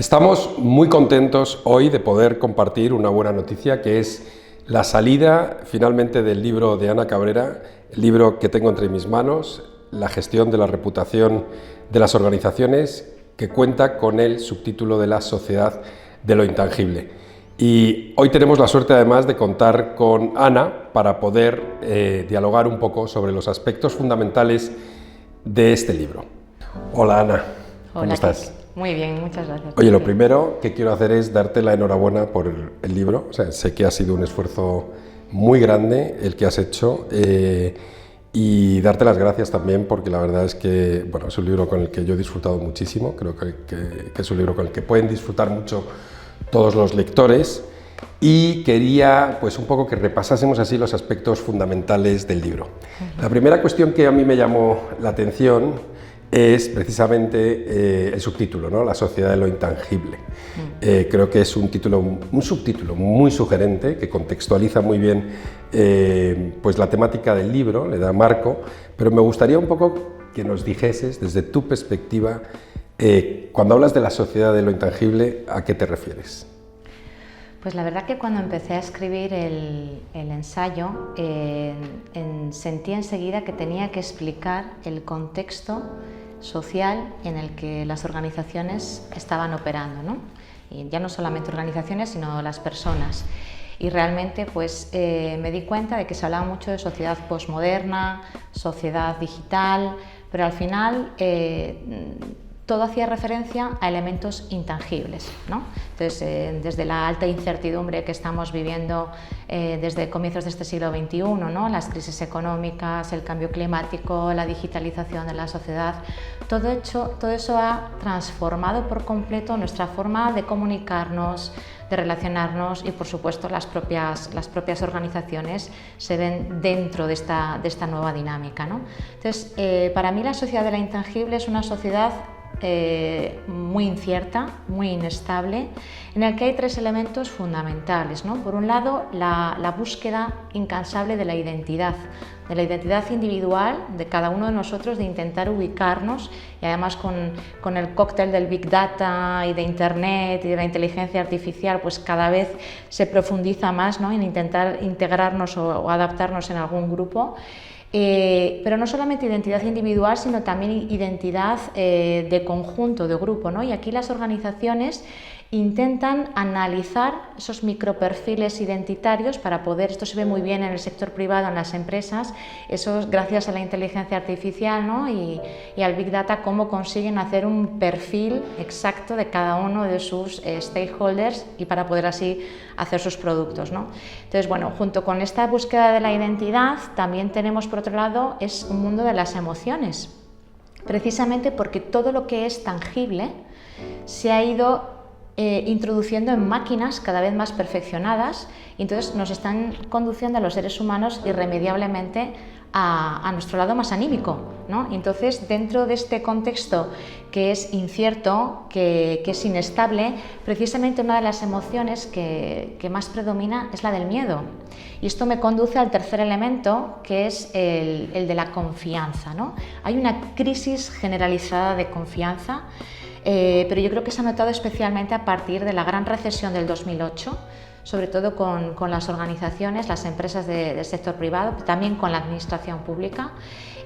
Estamos muy contentos hoy de poder compartir una buena noticia, que es la salida finalmente del libro de Ana Cabrera, el libro que tengo entre mis manos, La gestión de la reputación de las organizaciones, que cuenta con el subtítulo de La sociedad de lo intangible. Y hoy tenemos la suerte además de contar con Ana para poder dialogar un poco sobre los aspectos fundamentales de este libro. Hola Ana, ¿cómo estás? Muy bien, muchas gracias. Oye, lo primero que quiero hacer es darte la enhorabuena por el libro. O sea, sé que ha sido un esfuerzo muy grande el que has hecho y darte las gracias también porque la verdad es que bueno, es un libro con el que yo he disfrutado muchísimo. Creo que es un libro con el que pueden disfrutar mucho todos los lectores y quería pues un poco que repasásemos así los aspectos fundamentales del libro. La primera cuestión que a mí me llamó la atención es precisamente el subtítulo, ¿no? La sociedad de lo intangible. Creo que es un subtítulo muy sugerente que contextualiza muy bien pues la temática del libro, le da marco, pero me gustaría un poco que nos dijeses desde tu perspectiva, cuando hablas de la sociedad de lo intangible, ¿a qué te refieres? Pues la verdad que cuando empecé a escribir el ensayo sentí enseguida que tenía que explicar el contexto social en el que las organizaciones estaban operando, ¿no? Y ya no solamente organizaciones, sino las personas. Y realmente pues, me di cuenta de que se hablaba mucho de sociedad posmoderna, sociedad digital, pero al final todo hacía referencia a elementos intangibles, ¿no? Entonces, desde la alta incertidumbre que estamos viviendo desde comienzos de este siglo XXI, ¿no? Las crisis económicas, el cambio climático, la digitalización de la sociedad, todo eso ha transformado por completo nuestra forma de comunicarnos, de relacionarnos y, por supuesto, las propias organizaciones se ven dentro de esta nueva dinámica, ¿no? Entonces, para mí la sociedad de la intangible es una sociedad muy incierta, muy inestable, en el que hay tres elementos fundamentales, ¿no? Por un lado, la búsqueda incansable de la identidad individual de cada uno de nosotros, de intentar ubicarnos, y además con el cóctel del Big Data y de Internet y de la inteligencia artificial, pues cada vez se profundiza más, ¿no? En intentar integrarnos o adaptarnos en algún grupo. Pero no solamente identidad individual, sino también identidad de conjunto, de grupo, ¿no? Y aquí las organizaciones intentan analizar esos microperfiles identitarios para poder, esto se ve muy bien en el sector privado, en las empresas, eso gracias a la inteligencia artificial, ¿no? y al Big Data, cómo consiguen hacer un perfil exacto de cada uno de sus stakeholders y para poder así hacer sus productos, ¿no? Entonces, bueno, junto con esta búsqueda de la identidad, también tenemos por otro lado es un mundo de las emociones, precisamente porque todo lo que es tangible se ha ido introduciendo en máquinas cada vez más perfeccionadas y entonces nos están conduciendo a los seres humanos irremediablemente a nuestro lado más anímico, ¿no? Entonces, dentro de este contexto que es incierto, que es inestable, precisamente una de las emociones que más predomina es la del miedo. Y esto me conduce al tercer elemento, que es el de la confianza, ¿no? Hay una crisis generalizada de confianza, pero yo creo que se ha notado especialmente a partir de la gran recesión del 2008, sobre todo con las organizaciones, las empresas del sector privado, también con la administración pública,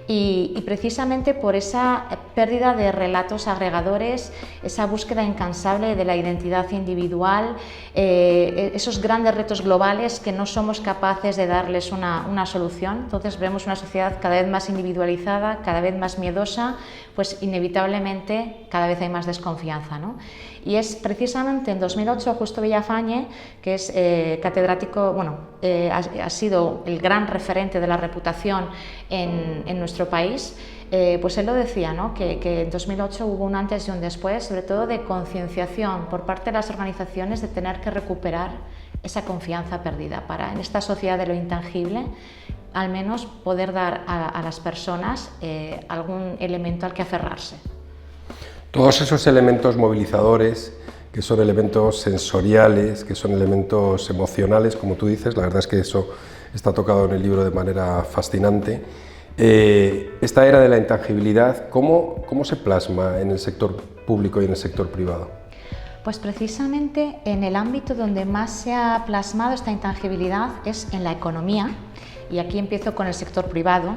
y precisamente por esa pérdida de relatos agregadores, esa búsqueda incansable de la identidad individual, esos grandes retos globales que no somos capaces de darles una solución. Entonces vemos una sociedad cada vez más individualizada, cada vez más miedosa, pues inevitablemente cada vez hay más desconfianza, ¿no? Y es precisamente en 2008 Justo Villafañe, que es catedrático, bueno, ha sido el gran referente de la reputación en nuestro país, pues él lo decía, ¿no? que en 2008 hubo un antes y un después, sobre todo de concienciación por parte de las organizaciones de tener que recuperar esa confianza perdida para, en esta sociedad de lo intangible, al menos poder dar a las personas algún elemento al que aferrarse. Todos esos elementos movilizadores, que son elementos sensoriales, que son elementos emocionales, como tú dices, la verdad es que eso está tocado en el libro de manera fascinante. Esta era de la intangibilidad, ¿cómo se plasma en el sector público y en el sector privado? Pues precisamente en el ámbito donde más se ha plasmado esta intangibilidad es en la economía, y aquí empiezo con el sector privado,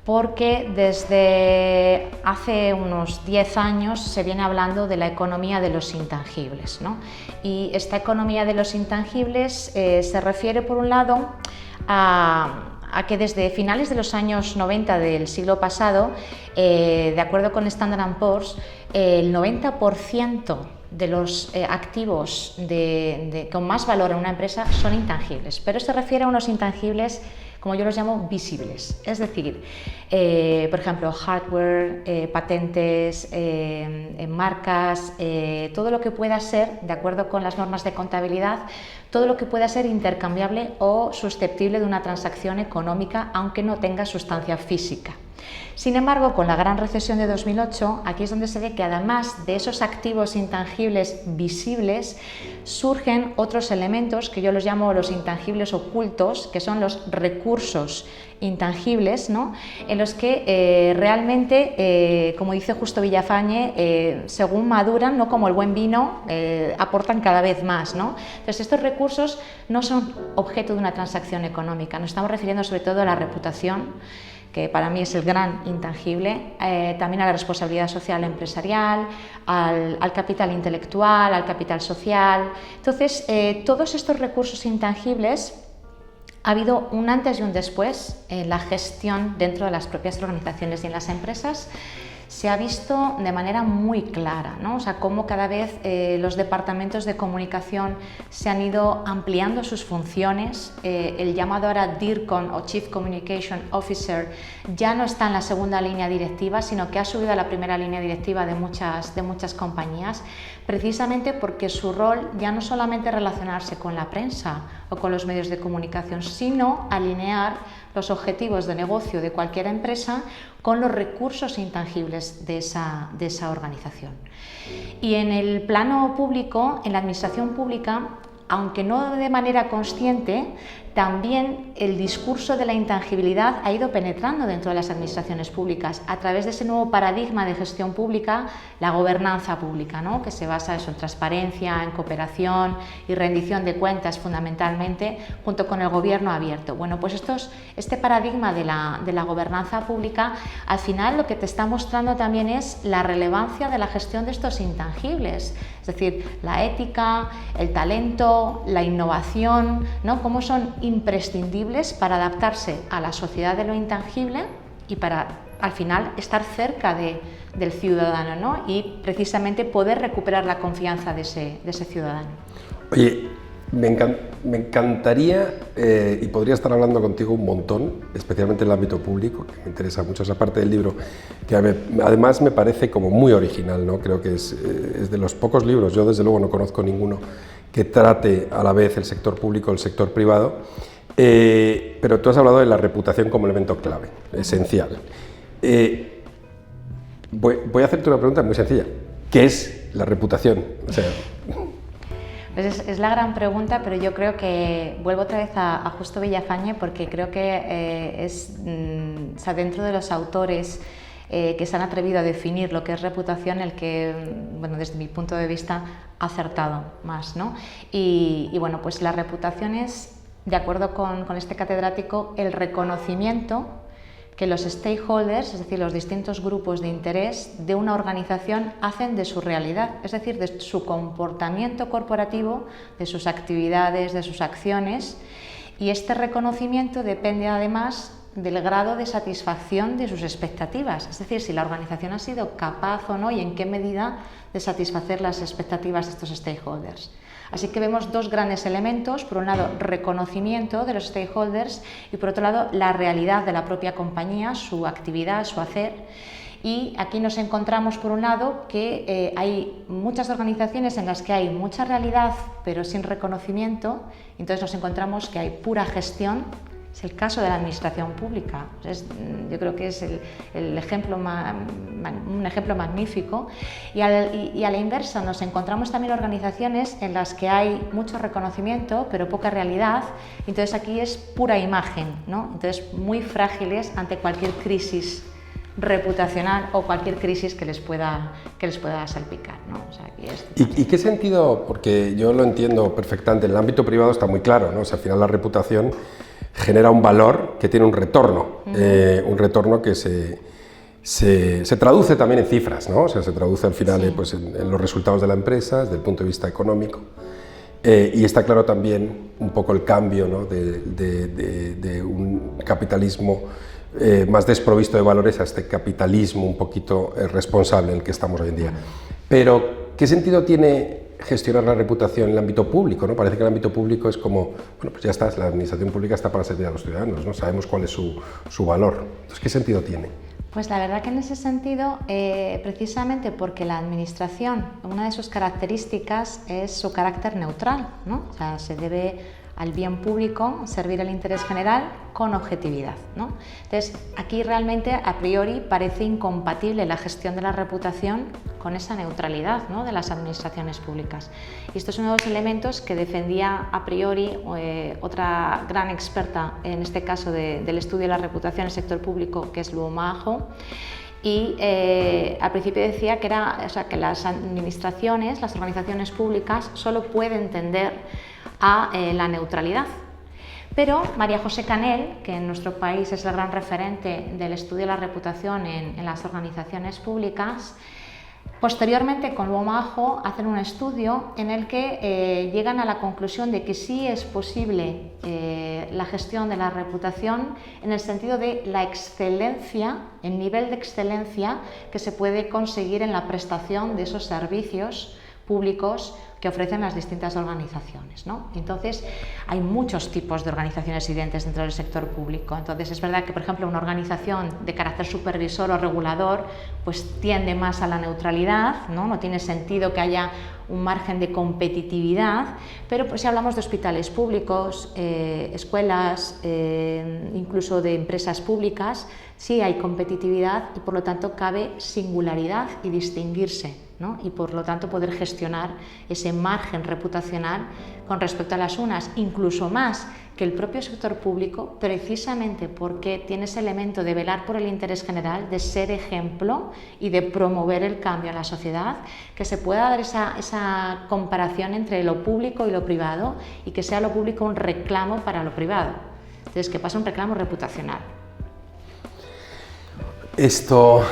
porque desde hace unos 10 años se viene hablando de la economía de los intangibles, ¿no? Y esta economía de los intangibles se refiere, por un lado, a que desde finales de los años 90 del siglo pasado, de acuerdo con Standard & Poor's, el 90% de los activos con más valor en una empresa son intangibles, pero se refiere a unos intangibles, como yo los llamo, visibles, es decir, por ejemplo, hardware, patentes, marcas, todo lo que pueda ser, de acuerdo con las normas de contabilidad, todo lo que pueda ser intercambiable o susceptible de una transacción económica, aunque no tenga sustancia física. Sin embargo, con la gran recesión de 2008, aquí es donde se ve que además de esos activos intangibles visibles, surgen otros elementos que yo los llamo los intangibles ocultos, que son los recursos intangibles, ¿no? En los que realmente, como dice Justo Villafañe, según maduran, no como el buen vino, aportan cada vez más, ¿no? Entonces, estos recursos no son objeto de una transacción económica, nos estamos refiriendo sobre todo a la reputación, que para mí es el gran intangible, también a la responsabilidad social empresarial, al capital intelectual, al capital social. Entonces, todos estos recursos intangibles, ha habido un antes y un después en la gestión dentro de las propias organizaciones y en las empresas. Se ha visto de manera muy clara, ¿no? O sea, cómo cada vez los departamentos de comunicación se han ido ampliando sus funciones. El llamado ahora DIRCON o Chief Communication Officer ya no está en la segunda línea directiva, sino que ha subido a la primera línea directiva de muchas compañías, precisamente porque su rol ya no solamente relacionarse con la prensa o con los medios de comunicación, sino alinear los objetivos de negocio de cualquier empresa con los recursos intangibles de esa organización. Y en el plano público, en la administración pública, aunque no de manera consciente, también el discurso de la intangibilidad ha ido penetrando dentro de las administraciones públicas a través de ese nuevo paradigma de gestión pública, la gobernanza pública, ¿no? Que se basa en transparencia, en cooperación y rendición de cuentas fundamentalmente, junto con el gobierno abierto. Bueno, pues este paradigma de la gobernanza pública, al final lo que te está mostrando también es la relevancia de la gestión de estos intangibles, es decir, la ética, el talento, la innovación, ¿no? Cómo son imprescindibles para adaptarse a la sociedad de lo intangible y para, al final, estar cerca del ciudadano, ¿no? Y precisamente poder recuperar la confianza de ese ciudadano. Oye, me encantaría, y podría estar hablando contigo un montón, especialmente en el ámbito público, que me interesa mucho esa parte del libro, que además me parece como muy original, ¿no? Creo que es de los pocos libros, yo desde luego no conozco ninguno, que trate a la vez el sector público y el sector privado, pero tú has hablado de la reputación como elemento clave, esencial. Voy a hacerte una pregunta muy sencilla. ¿Qué es la reputación? O sea, pues es la gran pregunta, pero yo creo que vuelvo otra vez a Justo Villafañe, porque creo que o sea, dentro de los autores que se han atrevido a definir lo que es reputación, el que, bueno, desde mi punto de vista, ha acertado más, ¿no? Y bueno, pues la reputación es, de acuerdo con este catedrático, el reconocimiento que los stakeholders, es decir, los distintos grupos de interés de una organización, hacen de su realidad, es decir, de su comportamiento corporativo, de sus actividades, de sus acciones, y este reconocimiento depende además del grado de satisfacción de sus expectativas, es decir, si la organización ha sido capaz o no y en qué medida de satisfacer las expectativas de estos stakeholders. Así que vemos dos grandes elementos: por un lado, reconocimiento de los stakeholders, y por otro lado, la realidad de la propia compañía, su actividad, su hacer. Y aquí nos encontramos, por un lado, que hay muchas organizaciones en las que hay mucha realidad pero sin reconocimiento, entonces nos encontramos que hay pura gestión. Es el caso de la administración pública. Yo creo que es un ejemplo magnífico. Y a la inversa nos encontramos también organizaciones en las que hay mucho reconocimiento pero poca realidad. Entonces aquí es pura imagen, ¿no? Entonces muy frágiles ante cualquier crisis reputacional o cualquier crisis que les pueda salpicar, ¿no? O sea, ¿Y qué sentido? Porque yo lo entiendo perfectamente, en el ámbito privado está muy claro, ¿no? O sea, al final la reputación genera un valor que tiene un retorno que se traduce también en cifras, ¿no? O sea, se traduce al final pues en los resultados de la empresa desde el punto de vista económico. Y está claro también un poco el cambio, ¿no? de un capitalismo más desprovisto de valores a este capitalismo un poquito responsable en el que estamos hoy en día. Pero, ¿qué sentido tiene gestionar la reputación en el ámbito público, ¿no? Parece que el ámbito público es como, bueno, pues ya está, la administración pública está para servir a los ciudadanos, ¿no? Sabemos cuál es su valor. Entonces, ¿qué sentido tiene? Pues la verdad que en ese sentido, precisamente porque la administración, una de sus características es su carácter neutral, ¿no? O sea, se debe al bien público, servir al interés general con objetividad, ¿no? Entonces, aquí realmente a priori parece incompatible la gestión de la reputación con esa neutralidad, ¿no? De las administraciones públicas. Y esto es uno de los elementos que defendía a priori otra gran experta, en este caso del estudio de la reputación en el sector público, que es Luo Ma Hou. Y al principio decía que que las administraciones, las organizaciones públicas, solo pueden tender a la neutralidad. Pero María José Canel, que en nuestro país es el gran referente del estudio de la reputación en las organizaciones públicas, posteriormente con Luo Ma Hou hacen un estudio en el que llegan a la conclusión de que sí es posible la gestión de la reputación en el sentido de la excelencia, el nivel de excelencia que se puede conseguir en la prestación de esos servicios públicos que ofrecen las distintas organizaciones, ¿no? Entonces, hay muchos tipos de organizaciones y de entes dentro del sector público. Entonces, es verdad que, por ejemplo, una organización de carácter supervisor o regulador pues tiende más a la neutralidad, ¿no? No tiene sentido que haya un margen de competitividad, pero pues, si hablamos de hospitales públicos, escuelas, incluso de empresas públicas, sí hay competitividad y por lo tanto cabe singularidad y distinguirse, ¿no? Y por lo tanto poder gestionar ese margen reputacional con respecto a las unas, incluso más que el propio sector público, precisamente porque tiene ese elemento de velar por el interés general, de ser ejemplo y de promover el cambio en la sociedad, que se pueda dar esa comparación entre lo público y lo privado y que sea lo público un reclamo para lo privado. Entonces, que pasa un reclamo reputacional. Esto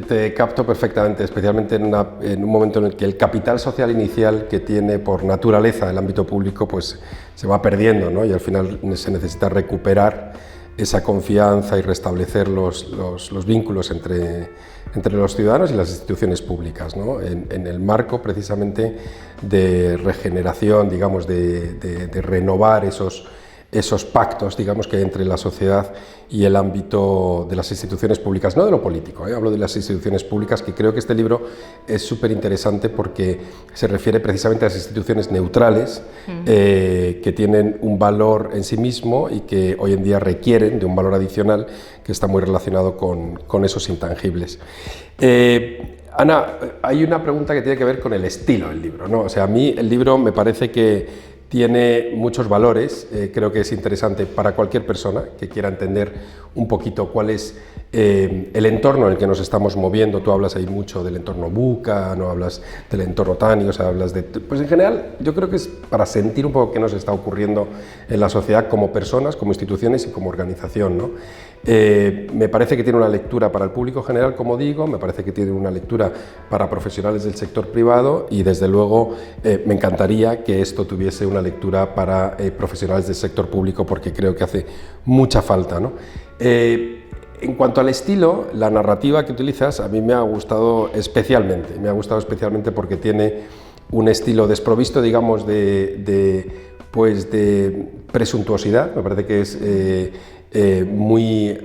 te capto perfectamente, especialmente en un momento en el que el capital social inicial que tiene por naturaleza el ámbito público pues se va perdiendo, ¿no? Y al final se necesita recuperar esa confianza y restablecer los vínculos entre los ciudadanos y las instituciones públicas, ¿no? En el marco precisamente de regeneración, digamos, de renovar esos pactos, digamos, que hay entre la sociedad y el ámbito de las instituciones públicas, no de lo político, hablo de las instituciones públicas, que creo que este libro es súper interesante porque se refiere precisamente a las instituciones neutrales que tienen un valor en sí mismo y que hoy en día requieren de un valor adicional que está muy relacionado con esos intangibles. Ana, hay una pregunta que tiene que ver con el estilo del libro, ¿no? O sea, a mí el libro me parece que tiene muchos valores, creo que es interesante para cualquier persona que quiera entender un poquito cuál es el entorno en el que nos estamos moviendo. Tú hablas ahí mucho del entorno VUCA, no hablas del entorno TANI, o sea, hablas de... Pues en general yo creo que es para sentir un poco qué nos está ocurriendo en la sociedad como personas, como instituciones y como organización, ¿no? Me parece que tiene una lectura para el público general, como digo, me parece que tiene una lectura para profesionales del sector privado y desde luego me encantaría que esto tuviese una lectura para profesionales del sector público porque creo que hace mucha falta, ¿no? En cuanto al estilo, la narrativa que utilizas a mí me ha gustado especialmente porque tiene un estilo desprovisto, digamos, de presuntuosidad. Me parece que es muy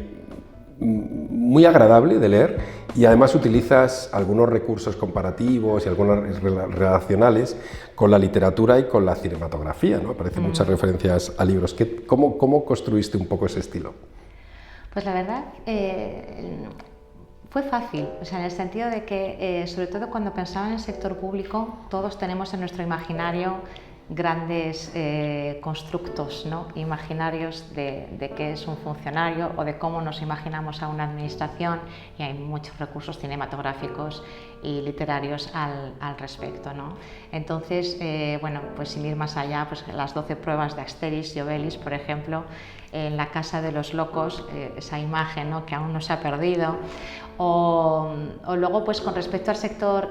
agradable de leer y además utilizas algunos recursos comparativos y algunos relacionales con la literatura y con la cinematografía, ¿no? Aparecen muchas referencias a libros. ¿Cómo construiste un poco ese estilo? Pues la verdad, fue fácil, o sea, en el sentido de que, sobre todo cuando pensaba en el sector público, todos tenemos en nuestro imaginario grandes constructos, ¿no?, imaginarios de qué es un funcionario o de cómo nos imaginamos a una administración, y hay muchos recursos cinematográficos y literarios al respecto, ¿no? Entonces, bueno, pues sin ir más allá, pues las 12 pruebas de Asterix y Obelix, por ejemplo, en la casa de los locos, esa imagen, ¿no?, que aún no se ha perdido. O luego, pues con respecto al sector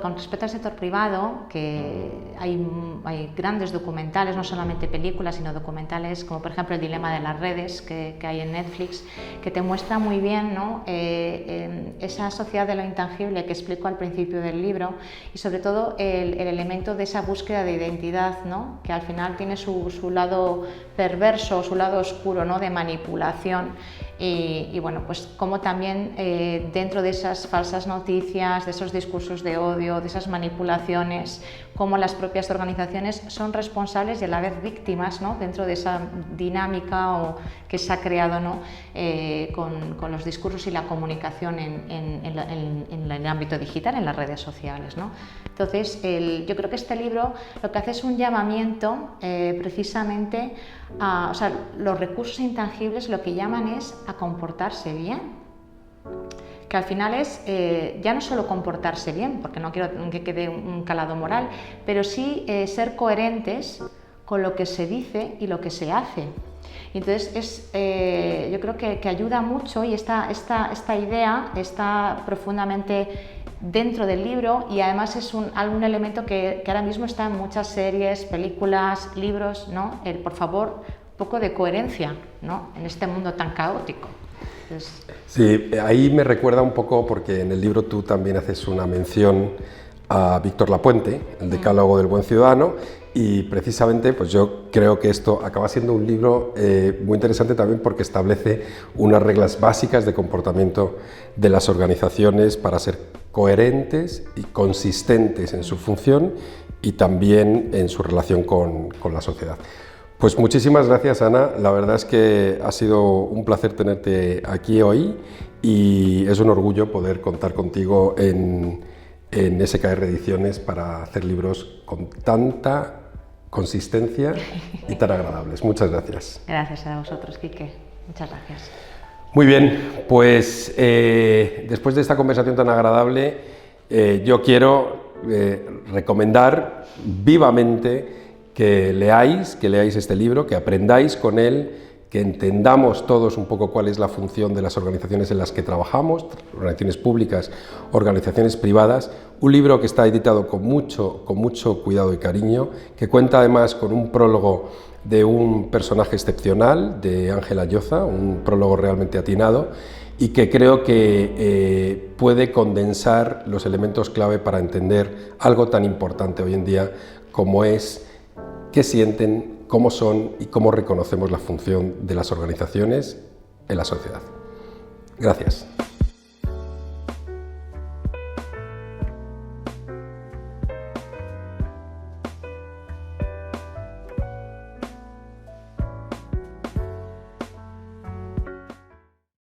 privado, que hay grandes documentales, no solamente películas, sino documentales, como por ejemplo El dilema de las redes, que hay en Netflix, que te muestra muy bien, ¿no?, esa sociedad de lo intangible que explico al principio del libro, y sobre todo el elemento de esa búsqueda de identidad, ¿no?, que al final tiene su lado perverso, su lado oscuro, ¿no?, de manipulación. Y bueno, pues como también dentro de esas falsas noticias, de esos discursos de odio, de esas manipulaciones, como las propias organizaciones son responsables y a la vez víctimas, ¿no?, dentro de esa dinámica que se ha creado, ¿no?, con los discursos y la comunicación en el ámbito digital, en las redes sociales, ¿no? Entonces, yo creo que este libro lo que hace es un llamamiento precisamente a, o sea, los recursos intangibles lo que llaman es a comportarse bien, que al final es ya no solo comportarse bien, porque no quiero que quede un calado moral, pero sí ser coherentes con lo que se dice y lo que se hace. Entonces yo creo que ayuda mucho, y esta idea está profundamente dentro del libro, y además es algún elemento que ahora mismo está en muchas series, películas, libros, ¿no? Por favor, un poco de coherencia, ¿no?, en este mundo tan caótico. Entonces... Sí, ahí me recuerda un poco, porque en el libro tú también haces una mención a Víctor Lapuente, el Decálogo del Buen Ciudadano, y precisamente pues yo creo que esto acaba siendo un libro muy interesante también porque establece unas reglas básicas de comportamiento de las organizaciones para ser coherentes y consistentes en su función y también en su relación con la sociedad. Pues muchísimas gracias, Ana. La verdad es que ha sido un placer tenerte aquí hoy y es un orgullo poder contar contigo en SKR Ediciones para hacer libros con tanta consistencia y tan agradables. Muchas gracias. Gracias a vosotros, Quique. Muchas gracias. Muy bien, pues después de esta conversación tan agradable, yo quiero recomendar vivamente que leáis este libro, que aprendáis con él, que entendamos todos un poco cuál es la función de las organizaciones en las que trabajamos, organizaciones públicas, organizaciones privadas. Un libro que está editado con mucho cuidado y cariño, que cuenta además con un prólogo de un personaje excepcional, de Ángela Lloza, un prólogo realmente atinado, y que creo que puede condensar los elementos clave para entender algo tan importante hoy en día como es qué sienten, cómo son y cómo reconocemos la función de las organizaciones en la sociedad. Gracias.